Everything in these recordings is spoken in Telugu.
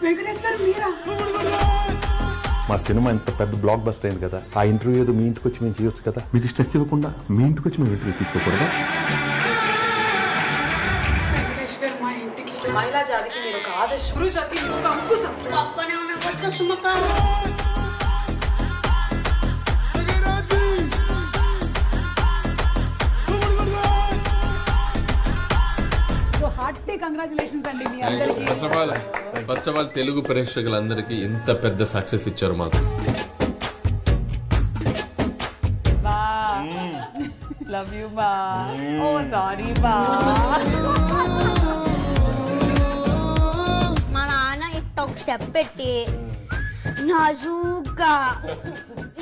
వెంకటేష్ గారు మీరా? మా సినిమా ఇంత పెద్ద బ్లాక్ బస్టర్ అయింది కదా, ఆ ఇంటర్వ్యూ ఏదో మీ ఇంటికి వచ్చి మేము చేయొచ్చు కదా. మీకు స్ట్రెస్ ఇవ్వకుండా మీ ఇంటికి వచ్చి మేము ఇంటర్వ్యూ తీసుకోకూడదా? వెంకటేష్ గారు మా ఇంటికి మహిళా జాతికి మీరు ఒక ఆదర్శం, గురు జాతికి మీరు ఒక అంకుశం. పక్కనే ఉన్న పచ్చ సుమక హార్టీ కంగ్రాచులేషన్స్ అండి మీ అందరికీ. ఫస్ట్ ఆఫ్ ఆల్ తెలుగు ప్రేక్షకులందరికీ ఇంత పెద్ద సక్సెస్ ఇచ్చారు మాకు. లవ్ యూ బా. ఓ సారీ బా. మా నాన్న ఇట్ట ఒక స్టెప్ పెట్టి నాజూగ్గా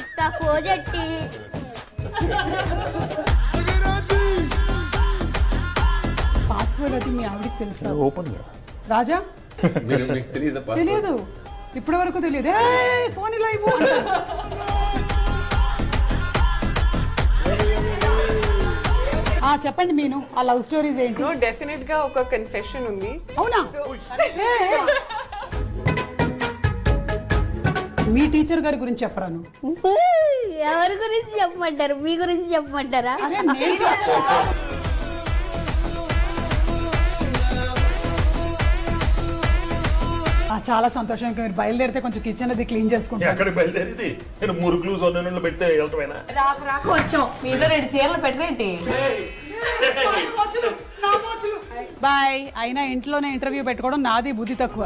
ఇట్ట కోజెట్టి పాస్వర్డ్ అది మీ ఆవిడకి తెలుసా? ఓపెన్ గా రాజా మీకు తెలియదు తెలియదు, ఇప్పటి వరకు తెలియదు. ఫోన్ ఇలా ఇవ్వు. చెప్పండి మీను, ఆ లవ్ స్టోరీస్ ఏంటి? డెఫినెట్ గా ఒక కన్ఫెషన్ ఉంది. అవునా? మీ టీచర్ గారి గురించి చెప్పరాను. ఎవరి గురించి చెప్పమంటారు? మీ గురించి చెప్పమంటారా? అరే నేను చాలా సంతోషంగా మీరు బయలుదేరితే కొంచెం కిచెన్ అది క్లీన్ చేసుకుంటాను. ఎక్కడికి బయలుదేరింది? నేను మురుకులు సొన్నెళ్ళు పెడితే వెళ్ళటమేనా? రాకు వచ్చాం, మీలో 2 చీరలు పెట్టరేంటి? బాయ్. అయినా ఇంట్లోనే ఇంటర్వ్యూ పెట్టుకోవడం నాది బుద్ధి తక్కువ.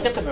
చెప్తాను